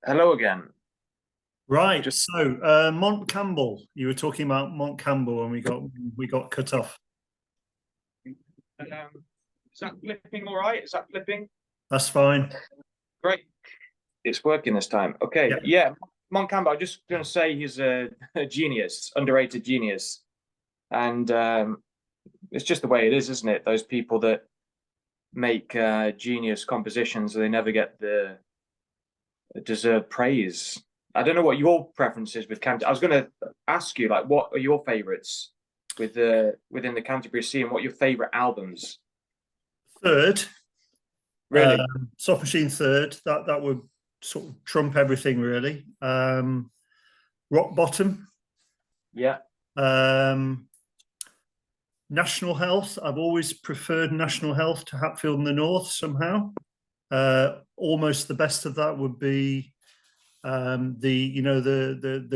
Hello again. Right. Just So Mont Campbell, you were talking about Mont Campbell and we got cut off. is that flipping all right? Is that flipping? That's fine. Great. It's working this time. Okay. Yeah. Yeah. Mon Campbell, I'm just going to say he's a genius, underrated genius. And it's just the way it is, isn't it? Those people that make genius compositions, they never get the deserved praise. I don't know what your preference is with Canterbury. I was going to ask you, like, what are your favorites with within the Canterbury scene? What are your favorite albums? Third, Really? Soft Machine third. That would sort of trump everything really. Rock Bottom. Yeah. Um, National Health. I've always preferred National Health to Hatfield in the North somehow. Almost the best of that would be the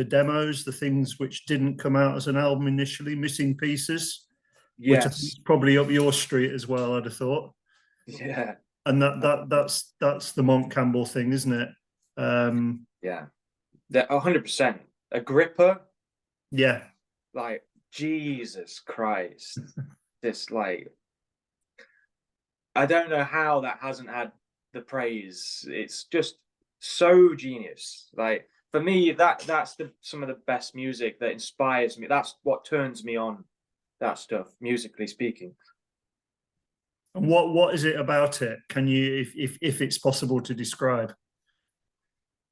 demos, the things which didn't come out as an album initially, Missing Pieces, which I think Yes. is probably up your street as well, I'd have thought. Yeah. And that's the Mont Campbell thing, isn't it? Yeah. They're 100%. Agrippa, Yeah. like, Jesus Christ. This, like, I don't know how that hasn't had the praise. It's just so genius. Like, for me, that's some of the best music that inspires me. That's what turns me on, that stuff, musically speaking. And what is it about it? Can you, if it's possible to describe?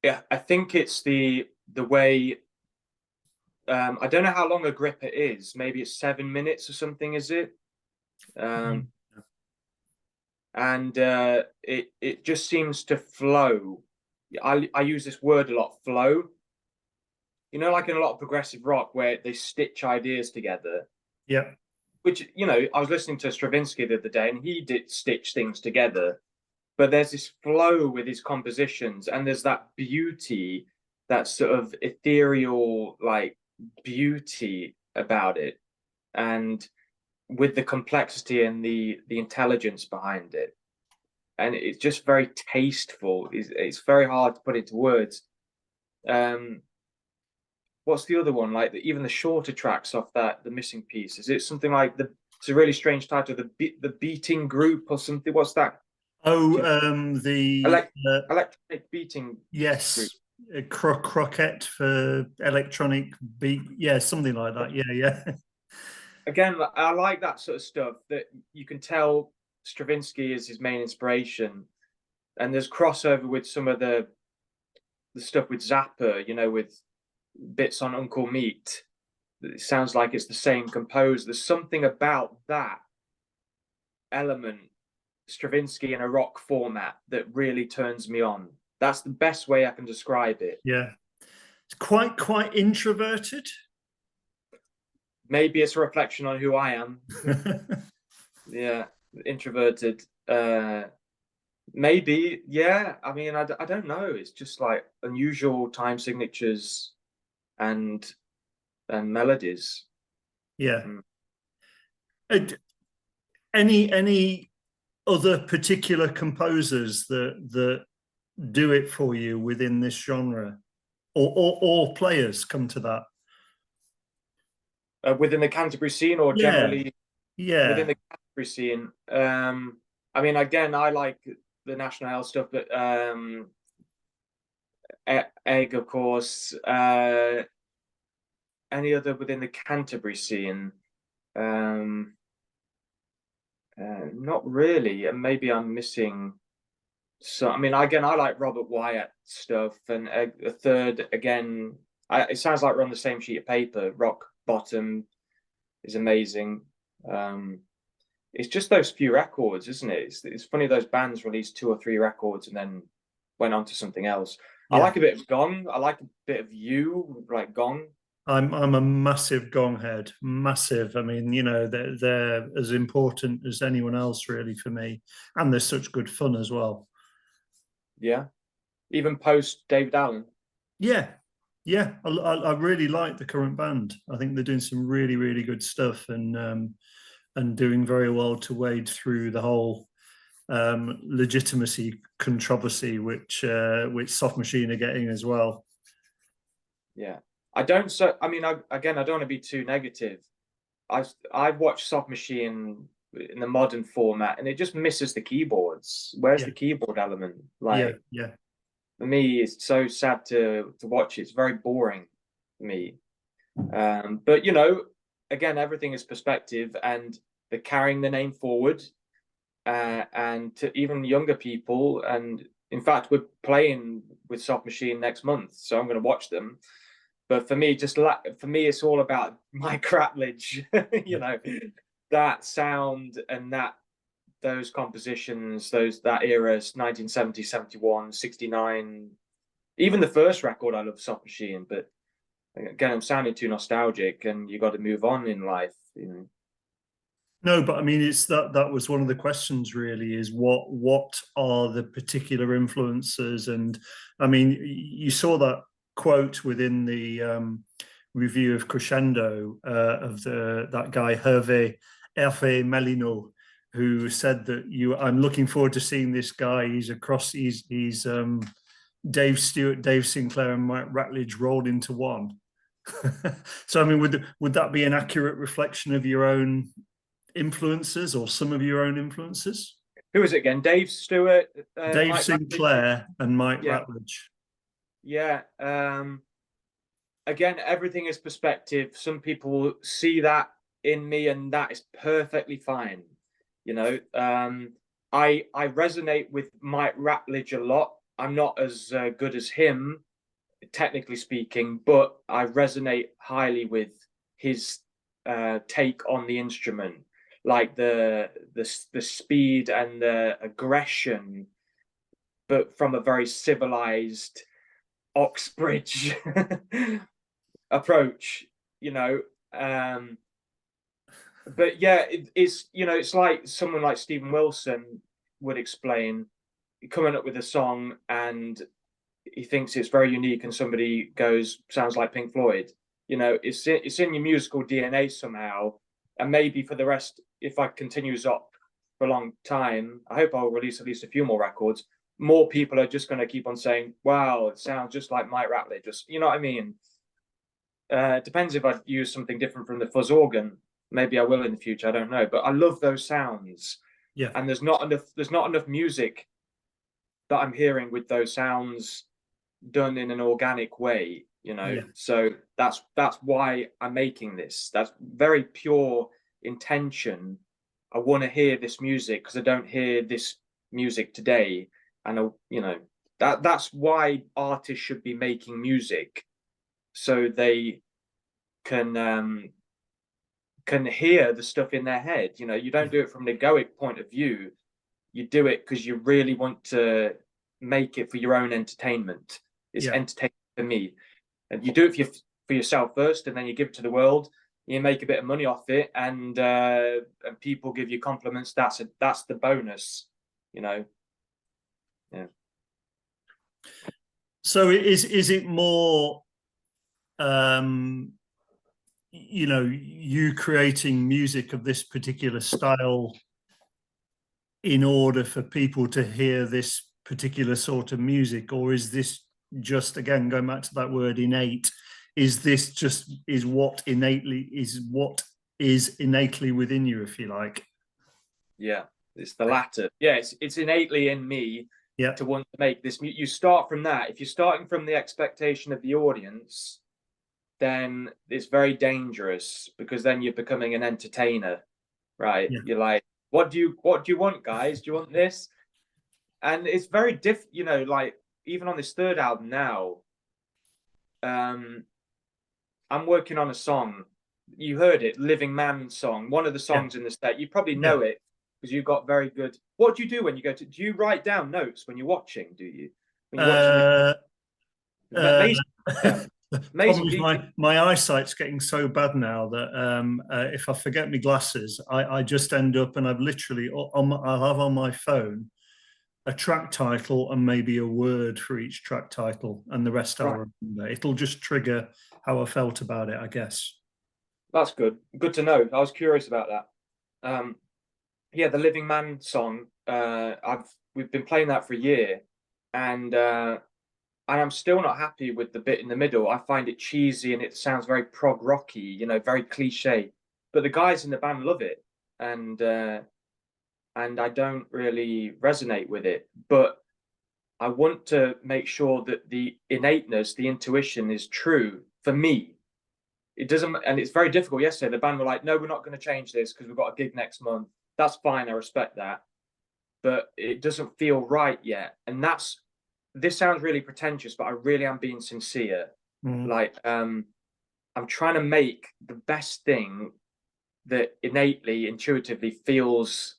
Yeah, I think it's the way. I don't know how long Agrippa is. Maybe it's 7 minutes or something, is it? Um, and it just seems to flow. I use this word a lot, flow. You know, like in a lot of progressive rock where they stitch ideas together. Yeah. Which, I was listening to Stravinsky the other day, and he did stitch things together. But there's this flow with his compositions, and there's that beauty, that sort of ethereal, like, beauty about it, and with the complexity and the intelligence behind it, and it's just very tasteful. It's very hard to put into words. What's the other one? Like even the shorter tracks off that, the Missing Piece. Is it something like It's a really strange title, the Beating Group or something. What's that? Oh, Electronic Beating Group. yes, croquette for electronic beat. Yeah, something like that. Yeah, yeah. Again, I like that sort of stuff that you can tell Stravinsky is his main inspiration, and there's crossover with some of the stuff with Zappa, with bits on Uncle Meat. It sounds like it's the same composer. There's something about that element, Stravinsky in a rock format, that really turns me on. That's the best way I can describe it. Yeah. It's quite introverted. Maybe it's a reflection on who I am. Yeah, introverted. Maybe, yeah. I mean, I don't know. It's just like unusual time signatures and melodies. Yeah. Any other particular composers that do it for you within this genre, or players come to that? Within the Canterbury scene, or Yeah, generally within yeah, the Canterbury scene. I mean, again, I like the National Health stuff, but Egg, of course. Any other within the Canterbury scene? Not really, and maybe I'm missing. So, I mean, again, I like Robert Wyatt stuff, and a third again. It sounds like we're on the same sheet of paper. Rock Bottom is amazing. It's just those few records, isn't it? It's funny those bands released 2 or 3 records and then went on to something else. I yeah. like a bit of Gong. I like a bit of You, like Gong. I'm a massive Gong head, massive. I mean, they're as important as anyone else really for me, and they're such good fun as well. Yeah, even post David Allen. Yeah, yeah. I really like the current band. I think they're doing some really good stuff, and doing very well to wade through the whole legitimacy controversy, which Soft Machine are getting as well. Yeah, I don't. So I mean, again, I don't want to be too negative. I've watched Soft Machine in the modern format, and it just misses the keyboards. Where's the keyboard element? Like, yeah. For me, it's so sad to watch it. It's very boring for me. But again, everything is perspective, and they're carrying the name forward, and to even younger people. And in fact, we're playing with Soft Machine next month, so I'm going to watch them. But for me, it's all about Mike Ratledge, that sound and those compositions, that era, 1970, 71, 69, even the first record. I love Soft Machine, but again, I'm sounding too nostalgic, and you got to move on in life. No, but I mean, it's that was one of the questions. Really, is what are the particular influences? And I mean, you saw that quote within the review of Crescendo of that guy Hervé Melino, who said that I'm looking forward to seeing this guy. He's Dave Stewart, Dave Sinclair, and Mike Ratledge rolled into one. So I mean, would that be an accurate reflection of your own influences, or some of your own influences? Who is it again? Dave Stewart, Dave Mike Sinclair, Ratledge, and Mike Ratledge. Yeah. Again, everything is perspective. Some people see that in me, and that is perfectly fine. I resonate with Mike Ratledge a lot. I'm not as good as him, technically speaking, but I resonate highly with his take on the instrument, like the speed and the aggression, but from a very civilized Oxbridge approach. But yeah, it's like someone like Steven Wilson would explain, coming up with a song and he thinks it's very unique, and somebody goes, sounds like Pink Floyd. It's in your musical DNA somehow. And maybe for the rest, if I continue Zopp for a long time, I hope I'll release at least a few more records. More people are just going to keep on saying, wow, it sounds just like Mike Ratledge. Just, you know what I mean? It depends if I'd use something different from the fuzz organ. Maybe I will in the future. I don't know. But I love those sounds. Yeah. And there's not enough music that I'm hearing with those sounds done in an organic way. So that's why I'm making this. That's very pure intention. I want to hear this music because I don't hear this music today. And that's why artists should be making music, so they can hear the stuff in their head. You don't do it from an egoic point of view. You do it because you really want to make it for your own entertainment. It's entertainment for me. And you do it for yourself first, and then you give it to the world. You make a bit of money off it, and people give you compliments. That's the bonus. Yeah. So is it more you creating music of this particular style in order for people to hear this particular sort of music, or is this just, again, going back to that word innate, is this just what is innately within you, if you like? Yeah, it's the latter. Yeah, it's innately in me to want to make this. You start from that. If you're starting from the expectation of the audience, then it's very dangerous, because then you're becoming an entertainer, right? You're like, what do you want, guys? Do you want this? And it's very like, even on this third album now, I'm working on a song. You heard it, Living Man song, one of the songs in the set. You probably know it because you've got very good. What do you do when you do you write down notes when you're watching? Do you? When you're watching amazing. My eyesight's getting so bad now that if I forget my glasses, I just end up, and I've literally I'll have on my phone a track title and maybe a word for each track title, and the rest I'll remember. It'll just trigger how I felt about it, I guess. That's good to know. I was curious about that. yeah, the Living Man song. We've been playing that for a year, and I'm still not happy with the bit in the middle. I find it cheesy and it sounds very prog rocky, you know, very cliche. But the guys in the band love it, and I don't really resonate with it. But I want to make sure that the innateness, the intuition, is true for me. It doesn't, and it's very difficult. Yesterday, the band were like, "No, we're not going to change this because we've got a gig next month." That's fine. I respect that, but it doesn't feel right yet. And that's this sounds really pretentious, but I really am being sincere. Like, I'm trying to make the best thing that innately, intuitively feels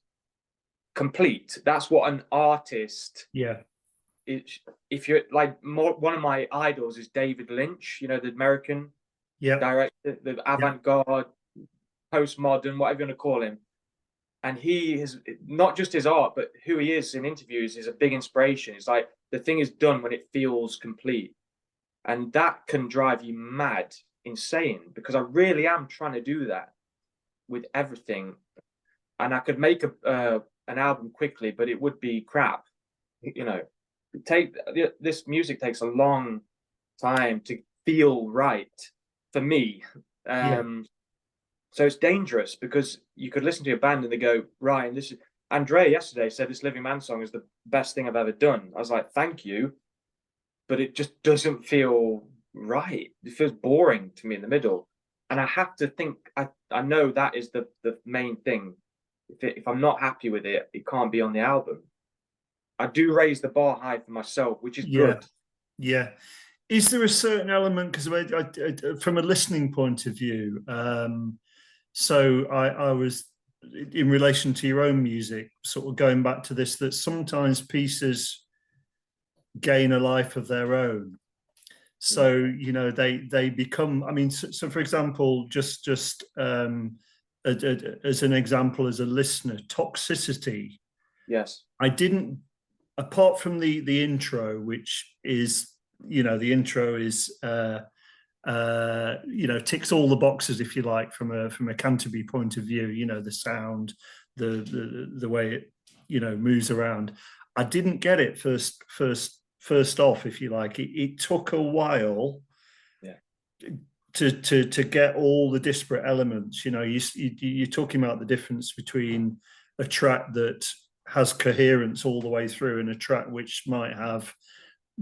complete. That's what an artist. Yeah. If you're like one of my idols is David Lynch, you know, the American Yeah. director, the avant-garde, postmodern, whatever you want to call him. And he is not just his art, but who he is in interviews is a big inspiration. It's like the thing is done when it feels complete. And that can drive you mad, insane, because I really am trying to do that with everything. And I could make an album quickly, but it would be crap. You know, this music takes a long time to feel right for me. So it's dangerous because you could listen to a band and they go, Ryan, this is Andrea yesterday said this Living Man song is the best thing I've ever done. I was like, thank you. But it just doesn't feel right. It feels boring to me in the middle. And I have to think, I know that is the main thing. If I'm not happy with it, it can't be on the album. I do raise the bar high for myself, which is good. Yeah. Is there a certain element, because from a listening point of view, so I was, in relation to your own music, sort of going back to this, that sometimes pieces gain a life of their own. So, you know, they become, I mean, so for example, just as an example, as a listener, Toxicity. Yes. I didn't, apart from the intro, which is, you know, the intro is you know, ticks all the boxes, if you like, from a Canterbury point of view, you know, the sound, the way it, you know, moves around. I didn't get it first off, if you like. It took a while to get all the disparate elements. You know, you're talking about the difference between a track that has coherence all the way through and a track which might have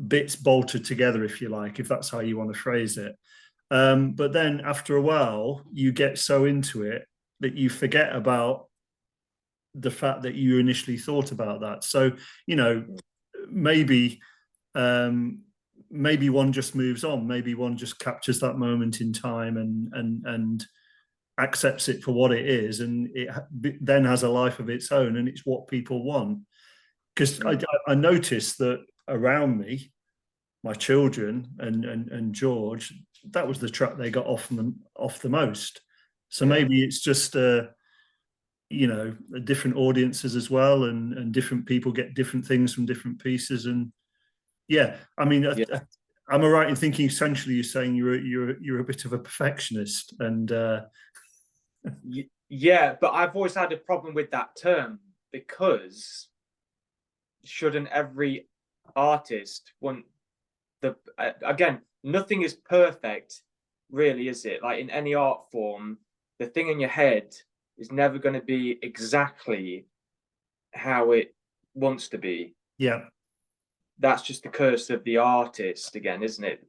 bits bolted together, if you like, if that's how you want to phrase it. But then after a while, you get so into it that you forget about the fact that you initially thought about that. So, you know, maybe one just moves on. Maybe one just captures that moment in time and accepts it for what it is, and it then has a life of its own, and it's what people want. Because I noticed that around me, my children and George, that was the track they got off the most. So maybe it's just you know, different audiences as well, and different people get different things from different pieces. And I mean, am I right in thinking essentially you're saying you're a bit of a perfectionist? And yeah, but I've always had a problem with that term, because shouldn't every artist want again, nothing is perfect, really, is it? Like in any art form, the thing in your head is never going to be exactly how it wants to be. Yeah. That's just the curse of the artist again, isn't it?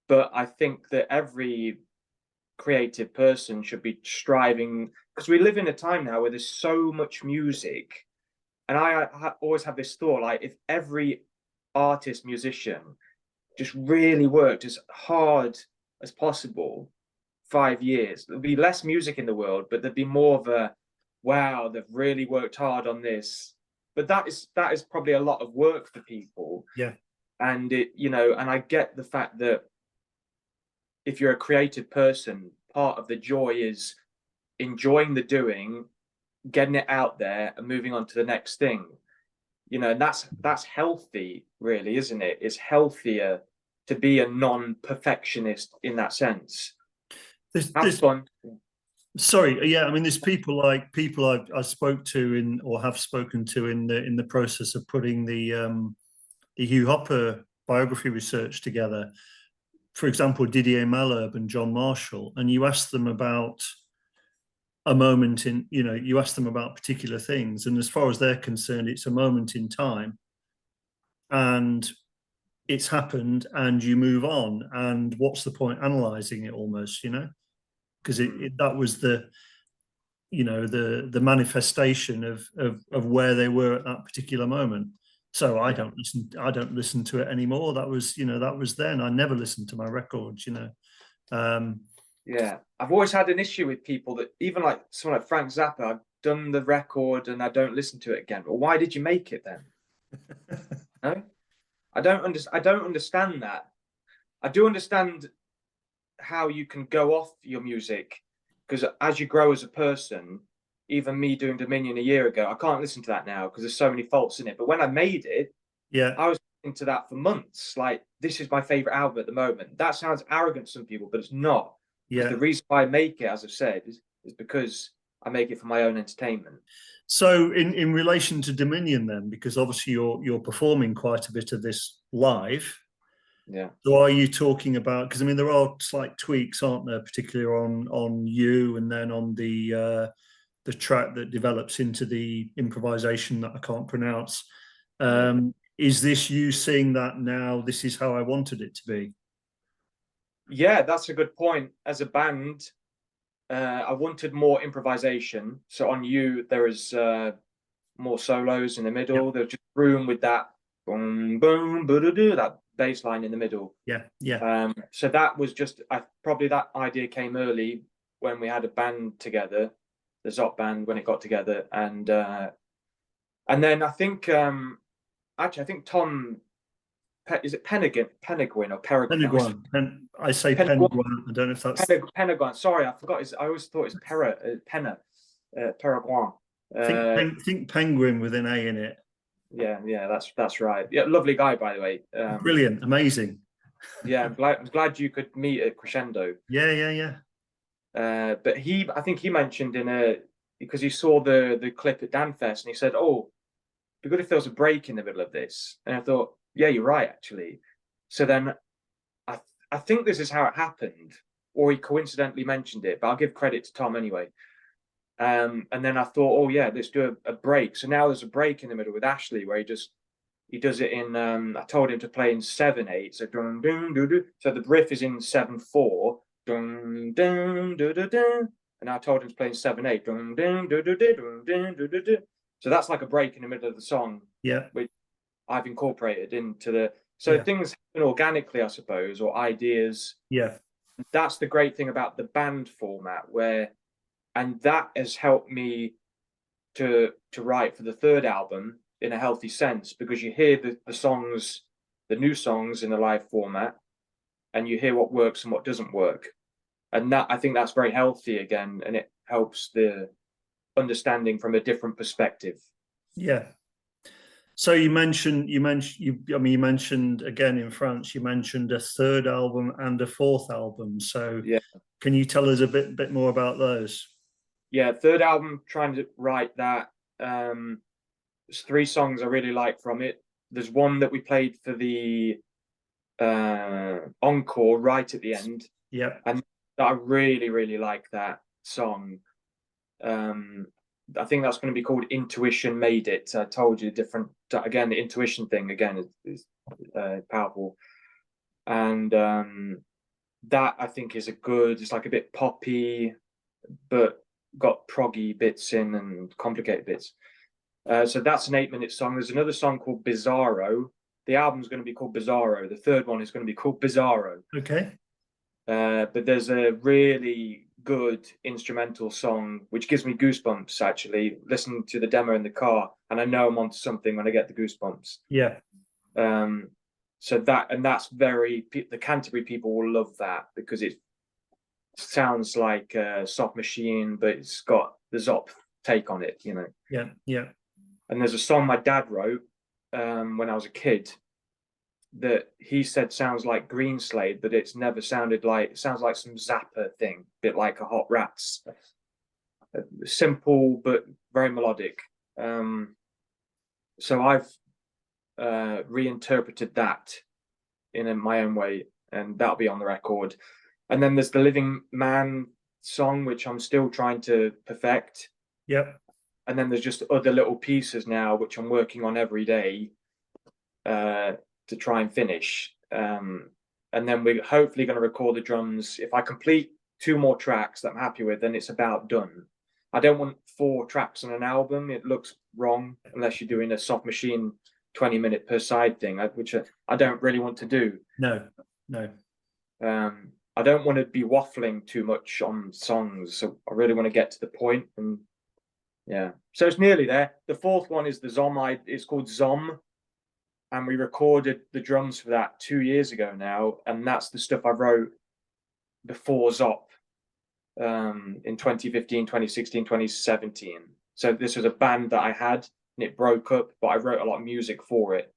But I think that every creative person should be striving, because we live in a time now where there's so much music. And I always have this thought, like, if every artist, musician just really worked as hard as possible 5 years, there'd be less music in the world, but there'd be more of a, wow, they've really worked hard on this. But that is probably a lot of work for people. Yeah. And it, you know, and I get the fact that if you're a creative person, part of the joy is enjoying the doing, getting it out there and moving on to the next thing. You know, and that's healthy, really, isn't it? It's healthier to be a non-perfectionist in that sense. Have fun. Sorry, yeah, I mean, there's people I spoke to in or have spoken to in the process of putting the Hugh Hopper biography research together. For example, Didier Malherbe and John Marshall, and you ask them about a moment in, you ask them about particular things, and as far as they're concerned, it's a moment in time, and it's happened, and you move on. And what's the point analyzing it almost, because that was the manifestation of where they were at that particular moment. So I don't listen to it anymore. That was then. I never listened to my records. Yeah, I've always had an issue with people that, even like someone like Frank Zappa, I've done the record and I don't listen to it again. Well, why did you make it then? No, I don't understand that. I do understand how you can go off your music, because as you grow as a person, even me doing Dominion a year ago, I can't listen to that now because there's so many faults in it. But when I made it, Yeah, I was listening to that for months. Like, this is my favorite album at the moment. That sounds arrogant to some people, but it's not. Because yeah. the reason why I make it, as I've said, is because I make it for my own entertainment. So in relation to Dominion, then, because obviously you're performing quite a bit of this live. Yeah. So are you talking about? Because I mean, there are slight tweaks, aren't there, particularly on you, and then on the track that develops into the improvisation that I can't pronounce. Yeah. Is this you seeing that now? This is how I wanted it to be. Yeah, that's a good point. As a band, I wanted more improvisation. So on You, there is more solos in the Yep. middle. There's just room with that boom, boom, that bass line in the middle. Yeah. Yeah. So that was just, probably that idea came early when we had a band together, the Zopp band, when it got together, and then I think actually I think Tom, is it Penguin or Peregrine? Penguin. I say Penguin. Penguin. I don't know if that's. Pentagon. Sorry, I forgot. I always thought it's Paraguay. Think Penguin with an A in it. Yeah, that's right. Yeah, lovely guy, by the way. Brilliant, amazing. Yeah, I'm glad you could meet at Crescendo. Yeah, yeah, yeah. But I think he mentioned because he saw the clip at Danfest, and he said, "Oh, it'd be good if there was a break in the middle of this." And I thought, yeah, you're right, actually. So then I think this is how it happened, or he coincidentally mentioned it, but I'll give credit to Tom anyway. And then I thought, oh yeah, let's do a break. So now there's a break in the middle with Ashley where he does it in. I told him to play in 7/8. So dun, dun, dun, dun. So the riff is in 7/4. Dun, dun, dun, dun, dun. And I told him to play in 7/8. Dun, dun, dun, dun, dun, dun, dun, dun, dun, dun. So that's like a break in the middle of the song, Yeah, which I've incorporated into the. So yeah, things happen organically, I suppose, or ideas. yeah, That's the great thing about the band format, and that has helped me to write for the third album in a healthy sense, because you hear the songs, the new songs in the live format, and you hear what works and what doesn't work, and that, I think that's very healthy again, and it helps the understanding from a different perspective. yeah. So you mentioned again in France, you mentioned a third album and a fourth album. So Yeah, can you tell us a bit more about those? yeah. Third album, trying to write that. There's three songs I really like from it. There's one that we played for the encore right at the end, Yeah, and I really like that song. I think that's going to be called Intuition Made It. I told you, different, again, the intuition thing again is powerful, and that I think is it's like a bit poppy, but got proggy bits in and complicated bits. So that's an 8-minute song. There's another song called Bizarro. The album's going to be called Bizarro. The third one is going to be called Bizarro. okay. But there's a really good instrumental song which gives me goosebumps, actually, listening to the demo in the car, and I know I'm onto something when I get the goosebumps. Yeah, So that's the Canterbury people will love that, because it sounds like a Soft Machine, but it's got the Zopp take on it, yeah, yeah. And there's a song my dad wrote when I was a kid that he said sounds like Greenslade, but it's never sounded like. It sounds like some Zappa thing, a bit like a Hot Rats. simple but very melodic. So I've reinterpreted that in my own way, and that'll be on the record. And then there's the Living Man song, which I'm still trying to perfect. Yep. And then there's just other little pieces now, which I'm working on every day to try and finish. And then we're hopefully going to record the drums. If I complete 2 more tracks that I'm happy with, then it's about done. I don't want 4 tracks on an album. It looks wrong unless you're doing a soft machine 20-minute per side thing, which I don't really want to do. No. I don't want to be waffling too much on songs, so I really want to get to the point. And yeah, so it's nearly there. The 4th one is the Zomm. It's called Zomm, and we recorded the drums for that 2 years ago now, and that's the stuff I wrote before Zopp in 2015, 2016, 2017. So this was a band that I had, and it broke up, but I wrote a lot of music for it.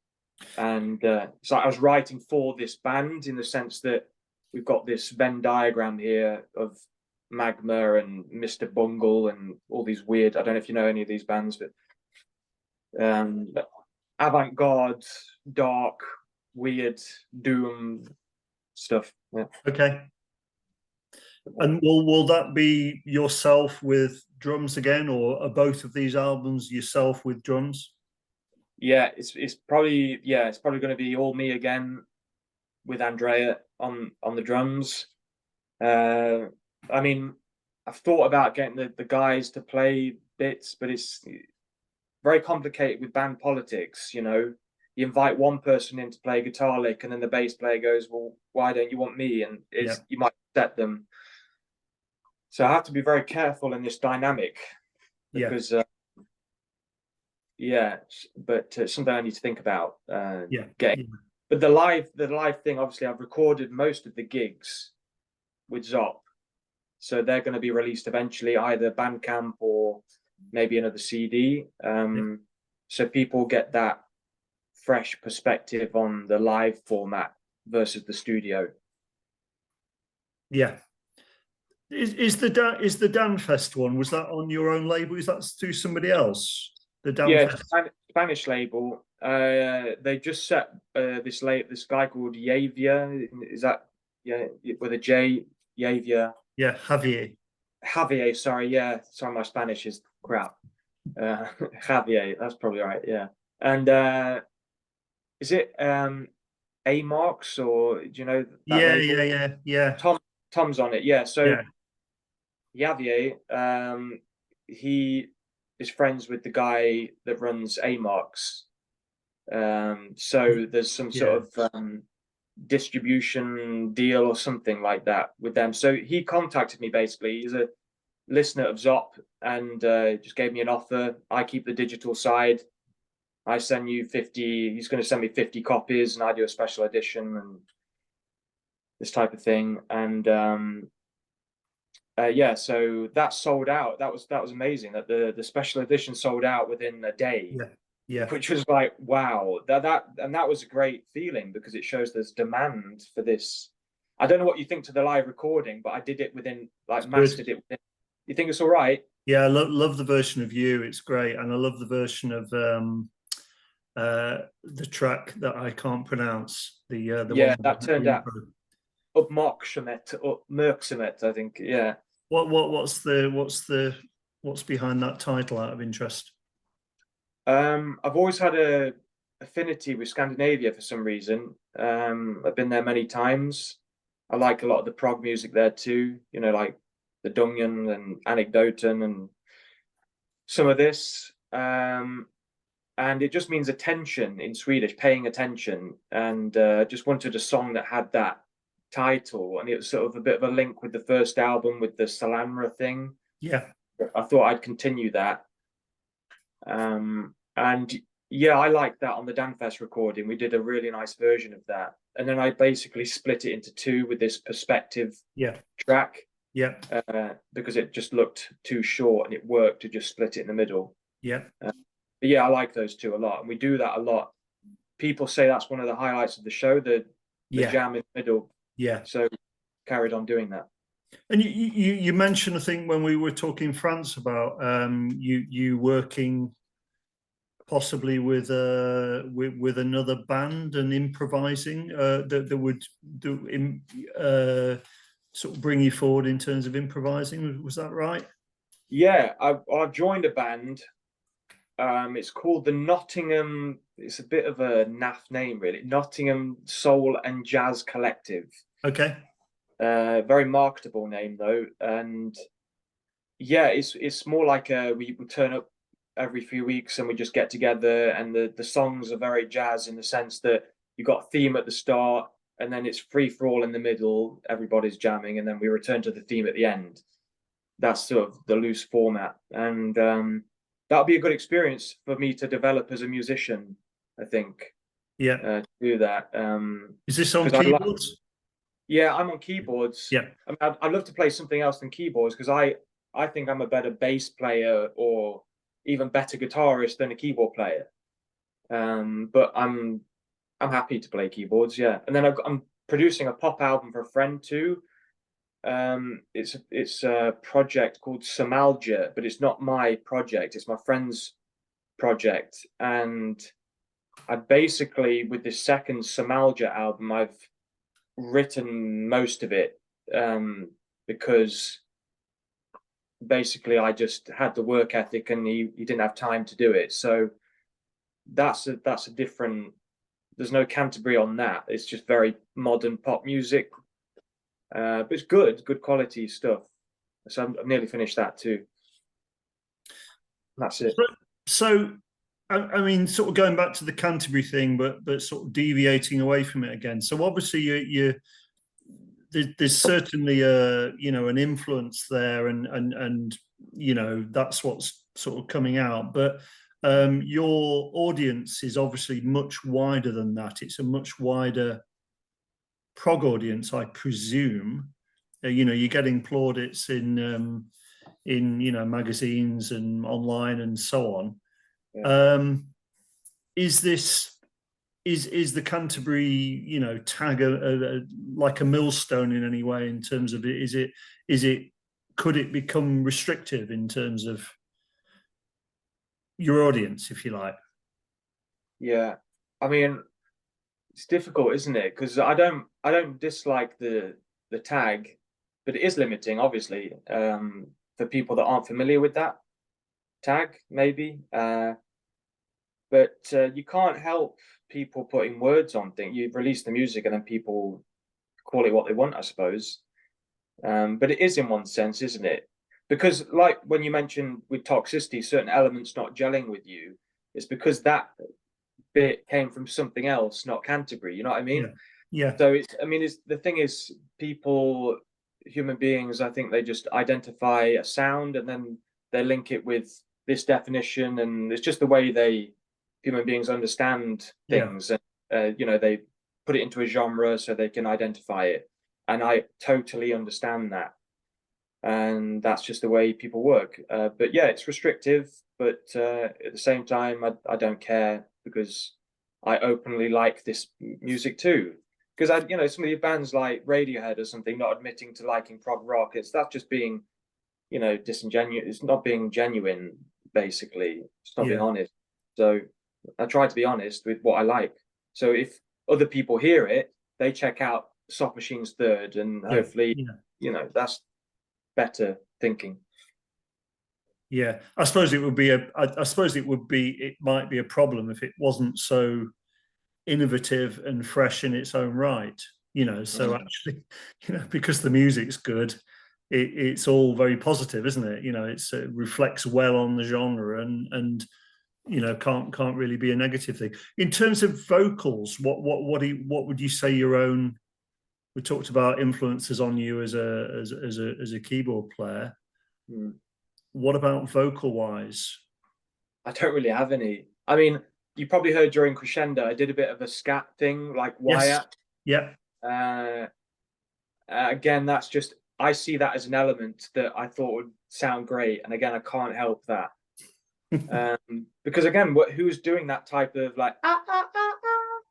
And so I was writing for this band in the sense that we've got this Venn diagram here of Magma and Mr. Bungle and all these weird, I don't know if you know any of these bands, but avant-garde, dark, weird, doom stuff. Yeah. Okay. And will that be yourself with drums again, or are both of these albums yourself with drums? Yeah, it's probably going to be all me again with Andrea on the drums. I mean, I've thought about getting the guys to play bits, but it's very complicated with band politics. You invite one person in to play a guitar lick, and then the bass player goes, "Well, why don't you want me?" And you might upset them. So I have to be very careful in this dynamic because, but something I need to think about. Getting. But the live thing, obviously, I've recorded most of the gigs with Zopp, so they're going to be released eventually, either Bandcamp or maybe another CD. So people get that fresh perspective on the live format versus the studio. Yeah. Is the Danfest one? Was that on your own label? Is that to somebody else? The Danfest? Spanish label. They just set this guy called Javier. Is that with a J? Javier. Yeah, Javier. Sorry, my Spanish is crap. Javier. That's probably right. Yeah. And is it A-Marks, or do you know that label? Yeah. Tom's on it. Yeah. So Javier, he is friends with the guy that runs A-Marks. So there's some sort of distribution deal or something like that with them. So he contacted me basically. He's a listener of Zopp and just gave me an offer. I keep the digital side. I send you 50. He's going to send me 50 copies, and I do a special edition and this type of thing. And so that sold out. That was amazing. That the special edition sold out within a day. Yeah. Which was like, wow. That was a great feeling, because it shows there's demand for this. I don't know what you think to the live recording, but I did it within, mastered it within. You think it's all right? Yeah, I love the version of You. It's great, and I love the version of the track that I can't pronounce. The one that turned out Up Merksemet, I think. Yeah. What's behind that title, out of interest? I've always had a affinity with Scandinavia for some reason. I've been there many times. I like a lot of the prog music there too, like the Dungen and Anekdoten and some of this. And it just means attention in Swedish, paying attention. And just wanted a song that had that title, and it was sort of a bit of a link with the first album with the Salamra thing. Yeah. I thought I'd continue that. And yeah, I like that on the Danfest recording. We did a really nice version of that. And then I basically split it into 2 with this perspective track. Yeah. Because it just looked too short, and it worked to just split it in the middle. Yeah. But yeah, I like those 2 a lot. And we do that a lot. People say that's one of the highlights of the show, the jam in the middle. Yeah. So carried on doing that. And you mentioned, I think, when we were talking France about you working possibly with with another band and improvising that would do sort of bring you forward in terms of improvising. Was that right? Yeah, I've joined a band. It's called the Nottingham. It's a bit of a naff name, really. Nottingham Soul and Jazz Collective. Okay. Very marketable name though, and yeah, it's more like we turn up every few weeks and we just get together, and the songs are very jazz in the sense that you got a theme at the start, and then it's free for all in the middle. Everybody's jamming, and then we return to the theme at the end. That's sort of the loose format, and that'll be a good experience for me to develop as a musician, I think, Yeah. to do that. Is this on 'Cause keyboards? yeah, I'm on keyboards. Yeah. I mean, I'd love to play something else than keyboards because I think I'm a better bass player or even better guitarist than a keyboard player. But I'm happy to play keyboards, yeah. And then I'm producing a pop album for a friend too. It's a project called Somalgia, but it's not my project. It's my friend's project, and I basically, with this second Somalgia album, I've written most of it, because basically I just had the work ethic and he didn't have time to do it. So that's a different. There's no Canterbury on that. It's just very modern pop music, but it's good quality stuff. So I've nearly finished that too. That's it. So, I mean, sort of going back to the Canterbury thing, but sort of deviating away from it again. So obviously, there's certainly an influence there, and that's what's sort of coming out. But your audience is obviously much wider than that. It's a much wider prog audience, I presume. You're getting plaudits in magazines and online and so on. Yeah. Is the Canterbury tag like a millstone in any way in terms of it? Could it become restrictive in terms of your audience, if you like? Yeah, I mean, it's difficult, isn't it? Because I don't dislike the tag, but it is limiting, obviously, for people that aren't familiar with that tag, maybe. But you can't help people putting words on things. You release the music and then people call it what they want, I suppose. But it is in one sense, isn't it? Because like when you mentioned with toxicity, certain elements not gelling with you, it's because that bit came from something else, not Canterbury. You know what I mean? Yeah. So the thing is, people, human beings, I think they just identify a sound and then they link it with this definition, and it's just the way human beings understand things, and they put it into a genre so they can identify it, and I totally understand that, and that's just the way people work. But yeah, it's restrictive, but at the same time, I don't care because I openly like this music too. Because some of the bands like Radiohead or something not admitting to liking prog rock, that's just being, disingenuous. It's not being genuine, basically. It's not being honest. So I try to be honest with what I like. So if other people hear it, they check out Soft Machine's third, and hopefully, that's better thinking. Yeah, I suppose it would be it might be a problem if it wasn't so innovative and fresh in its own right. So actually, because the music's good, it's all very positive, isn't it? It reflects well on the genre, and can't really be a negative thing. In terms of vocals, what would you say your own? We talked about influences on you as a keyboard player. What about vocal wise? I don't really have any. I mean, you probably heard during Crescendo, I did a bit of a scat thing, like Wyatt. Yes. Yeah. Again, that's just, I see that as an element that I thought would sound great, and again, I can't help that. Because again, who's doing that type of like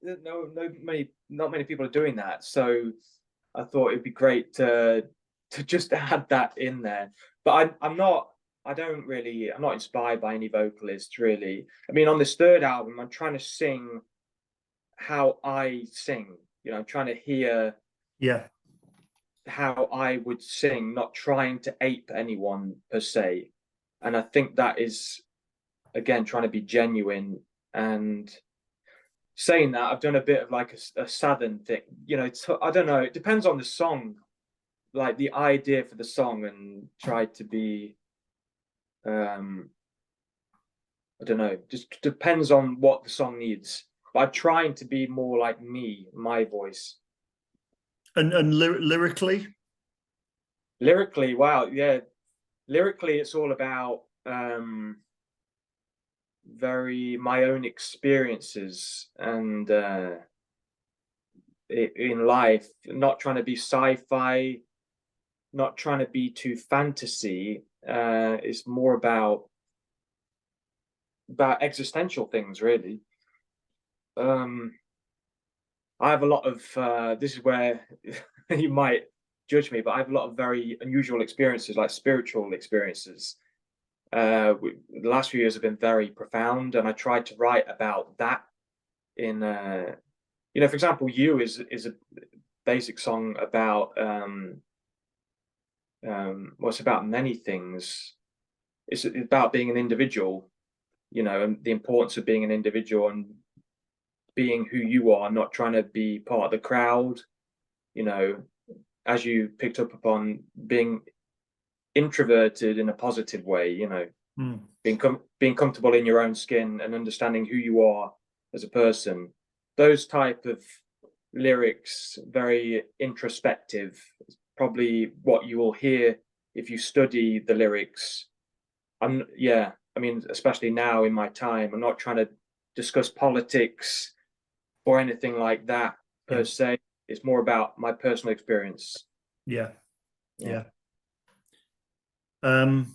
not many people are doing that. So I thought it'd be great to to just add that in there. But I'm not inspired by any vocalists really. I mean, on this third album, I'm trying to sing how I sing. You know, I'm trying to hear how I would sing, not trying to ape anyone per se. And I think that is, again, trying to be genuine. And saying that, I've done a bit of like a southern thing. You know, I don't know. It depends on the song, like the idea for the song, and try to be. I don't know. Just depends on what the song needs. But I'm trying to be more like me, my voice. And lyrically? Lyrically, wow, yeah. Lyrically, it's all about very my own experiences and in life, not trying to be sci-fi, not trying to be too fantasy. It's more about existential things, really. I have a lot of this is where you might judge me, but I have a lot of very unusual experiences, like spiritual experiences. The last few years have been very profound, and I tried to write about that in you know, for example, You is a basic song about well, it's about many things. It's about being an individual, you know, and the importance of being an individual and being who you are, not trying to be part of the crowd, you know, as you picked up upon, being introverted in a positive way, you know, being comfortable in your own skin and understanding who you are as a person. Those type of lyrics, very introspective, probably what you will hear if you study the lyrics. Yeah, I mean, especially now in my time, I'm not trying to discuss politics or anything like that per se. It's more about my personal experience. Yeah. I've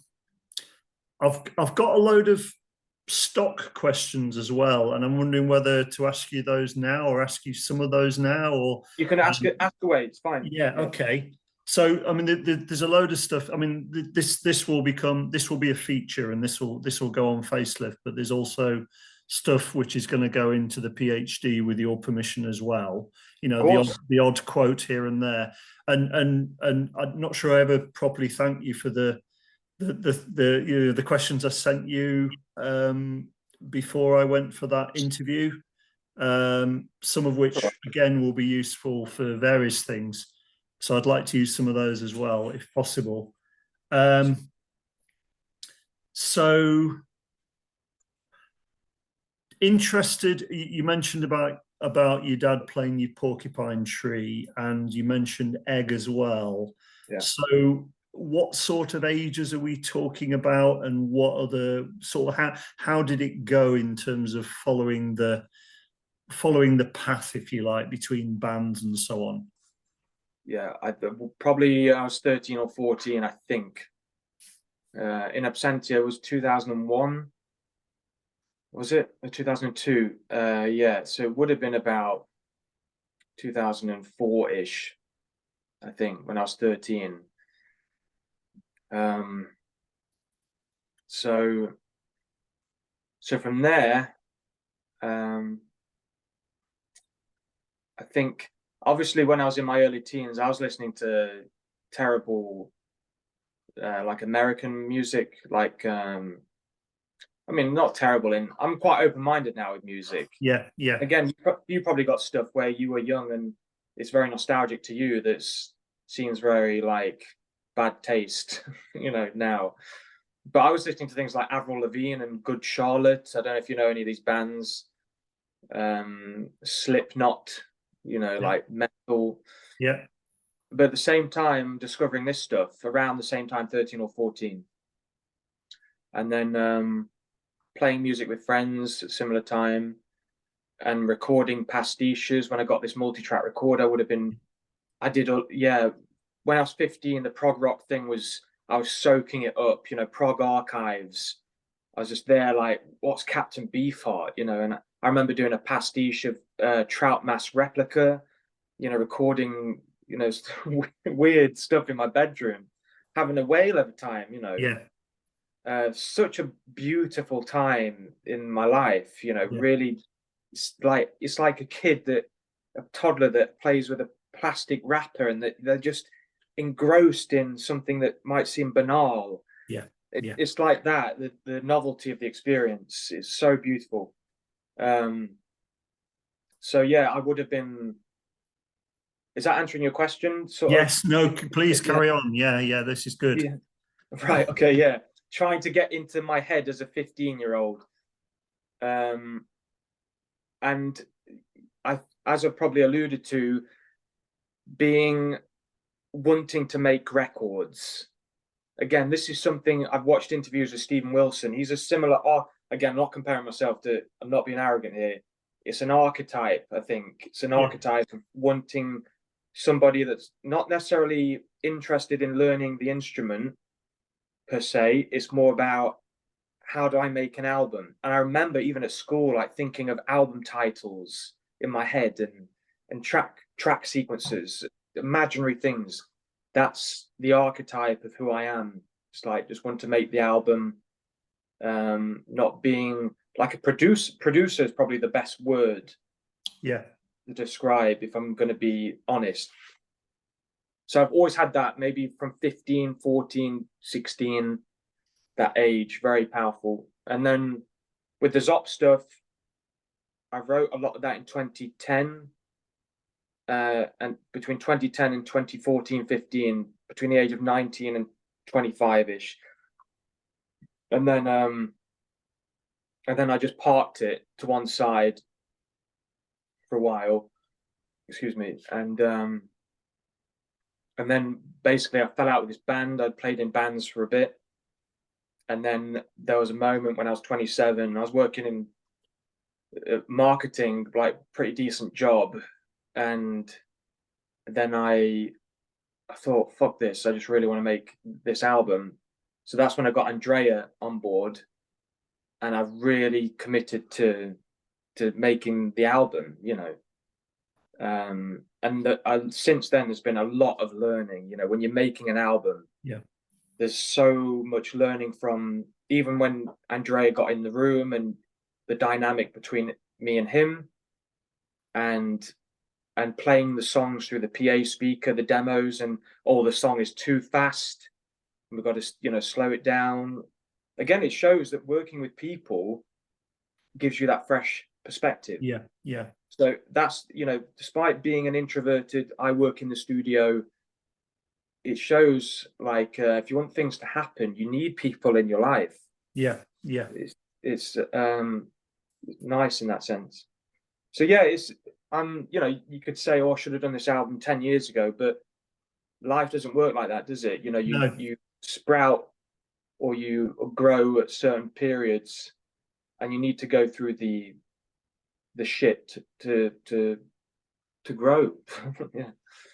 got a load of stock questions as well, and I'm wondering whether to ask you those now or ask you some of those now, or you can ask away. It's fine. Yeah. Okay. So, I mean, there's a load of stuff. I mean, this will be a feature, and this will go on Facelift. But there's also stuff which is going to go into the PhD with your permission as well. You know, the odd quote here and there. And I'm not sure I ever properly thanked you for the questions I sent you before I went for that interview. Some of which again will be useful for various things. So I'd like to use some of those as well, if possible. So interested, you mentioned about your dad playing your porcupine tree, and you mentioned egg as well. Yeah. So what sort of ages are we talking about, and what are the sort of how did it go in terms of following the path, if you like, between bands and so on? Yeah, I was 13 or 14, I think. In Absentia, it was 2001. Was it? Or 2002? Yeah, so it would have been about 2004-ish, I think, when I was 13. So from there, I think obviously when I was in my early teens, I was listening to terrible like American music, like I mean, not terrible I'm quite open-minded now with music. Yeah. Again, you probably got stuff where you were young and it's very nostalgic to you, that seems very like bad taste, you know, now. But I was listening to things like Avril Lavigne and Good Charlotte. I don't know if you know any of these bands. Slipknot, you know, like metal. Yeah. But at the same time, discovering this stuff around the same time, 13 or 14. And then playing music with friends at similar time and recording pastiches. When I got this multi-track recorder, when I was 15, the prog rock thing I was soaking it up, you know, prog archives. I was just there like, what's Captain Beefheart, you know? And I remember doing a pastiche of Trout Mask Replica, you know, recording you know, weird stuff in my bedroom, having a whale of a time, you know. Yeah. Such a beautiful time in my life, you know, Yeah. really. It's like a toddler that plays with a plastic wrapper, and that they're just engrossed in something that might seem banal. Yeah. Yeah. It's like that. The novelty of the experience is so beautiful. So yeah, I would have been. Is that answering your question? Sort of. Yes. No. Please Yeah. carry on. Yeah. Yeah. This is good. Yeah. Right. Okay. Yeah. Trying to get into my head as a 15-year-old. And as I've probably alluded to, wanting to make records. Again, this is something I've watched interviews with Steven Wilson. He's a similar, again, not comparing myself to, I'm not being arrogant here. It's an archetype, I think. It's an archetype of wanting somebody that's not necessarily interested in learning the instrument per se. It's more about, how do I make an album? And I remember even at school, like thinking of album titles in my head, and track sequences, imaginary things. That's the archetype of who I am. It's like, just want to make the album. Not being like a producer is probably the best word Yeah. to describe, if I'm going to be honest. So I've always had that, maybe from 15, 14, 16, that age, very powerful. And then with the Zopp stuff, I wrote a lot of that in 2010. And between 2010 and 2014, 15, between the age of 19 and 25-ish. And then I just parked it to one side for a while. Excuse me. And then basically I fell out with this band. I'd played in bands for a bit. And then there was a moment when I was 27, I was working in marketing, like pretty decent job. And then I thought, fuck this, I just really want to make this album. So that's when I got Andrea on board, and I really committed to making the album, you know. And since then there's been a lot of learning, you know, when you're making an album. Yeah. There's so much learning from, even when Andrea got in the room, and the dynamic between me and him, and playing the songs through the PA speaker, the demos, and the song is too fast. We've got to, you know, slow it down. Again, it shows that working with people gives you that fresh perspective. Yeah. Yeah. So that's, you know, despite being an introverted, I work in the studio. It shows, like, if you want things to happen, you need people in your life. Yeah. Yeah. It's nice in that sense. So yeah, you know, you could say, oh, I should have done this album 10 years ago, but life doesn't work like that, does it? You know, you sprout, or you grow at certain periods, and you need to go through the shit to grow. Yeah.